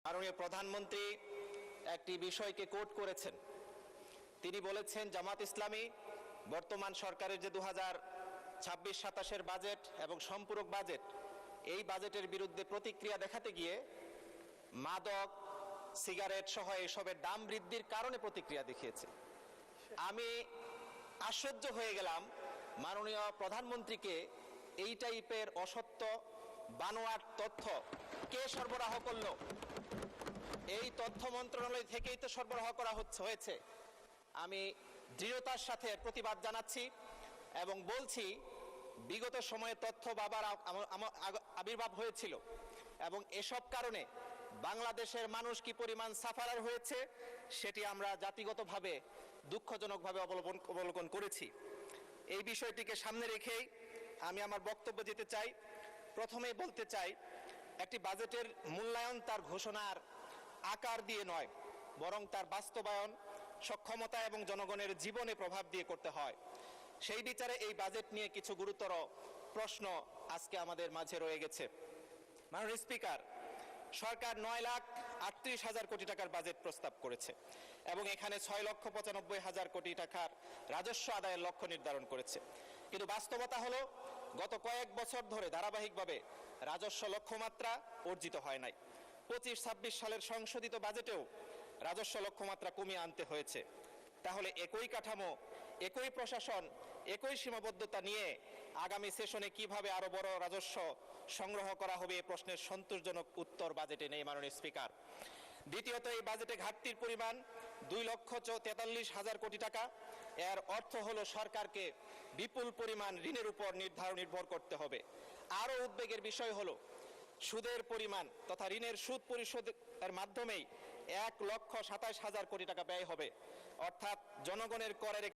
মাননীয় প্রধানমন্ত্রী একটি বিষয়কে কোট করেছেন। তিনি বলেছেন জামাত ইসলামী বর্তমান সরকারের যে 2026-27 বাজেট এবং সম্পূরক বাজেট, এই বাজেটের বিরুদ্ধে প্রতিক্রিয়া দেখাতে গিয়ে মাদক, সিগারেট সহ এসবের দাম বৃদ্ধির কারণে প্রতিক্রিয়া দেখিয়েছে। আমি আশ্চর্য হয়ে গেলাম মাননীয় প্রধানমন্ত্রীকে এই টাইপের অসত্য বানোয়াট তথ্য কে সরবরাহ করলো? এই তথ্য মন্ত্রণালয় থেকেই তো সরবরাহ করা হয়েছে। আমি দৃঢ়তার সাথে প্রতিবাদ জানাচ্ছি এবং বলছি বিগত সময়ে তথ্য বাবার আবির্ভাব হয়েছিল এবং এসব কারণে বাংলাদেশের মানুষ কি পরিমাণ সাফারার হয়েছে সেটি আমরা জাতিগতভাবে দুঃখজনকভাবে অবলোকন করেছি। এই বিষয়টিকে সামনে রেখেই আমি আমার বক্তব্য যেতে চাই। প্রথমেই বলতে চাই, একটি বাজেটের মূল্যায়ন তার ঘোষণার আকার দিয়ে নয়, বরং তার বাস্তবায়ন, সক্ষমতা এবং জনগণের জীবনে প্রভাব দিয়ে করতে হয়। সেই বিচারে এই বাজেট নিয়ে কিছু গুরুতর প্রশ্ন আজকে আমাদের মাঝে রয়ে গেছে। মাননীয় স্পিকার, সরকার 9,38,000 কোটি টাকার বাজেট প্রস্তাব করেছে এবং এখানে 6,95,000 কোটি টাকার রাজস্ব আদায়ের লক্ষ্য নির্ধারণ করেছে। কিন্তু বাস্তবতা হলো গত কয়েক বছর ধরে ধারাবাহিকভাবে রাজস্ব লক্ষ্যমাত্রা অর্জিত হয় নাই। 25-26 সালের সংশোধিত বাজেটেও রাজস্ব লক্ষ্যমাত্রা কমিয়ে আনতে হয়েছে। তাহলে একই কাঠামো, একই প্রশাসন, একই সীমাবদ্ধতা নিয়ে আগামী সেশনে কিভাবে আরো বড় রাজস্ব সংগ্রহ করা হবে এই প্রশ্নের সন্তোষজনক উত্তর বাজেটে নেই মাননীয় স্পিকার। দ্বিতীয়ত, এই বাজেটে ঘাটতির পরিমাণ 2,43,000 কোটি টাকা। এর অর্থ হলো সরকারকে বিপুল পরিমাণ ঋণের উপর নির্ভর করতে হবে। আরও উদ্বেগের বিষয় হলো সুদের পরিমাণ তথা ঋণের সুদ পরিশোধের মাধ্যমেই 1,27,000 কোটি টাকা ব্যয় হবে, অর্থাৎ জনগণের করের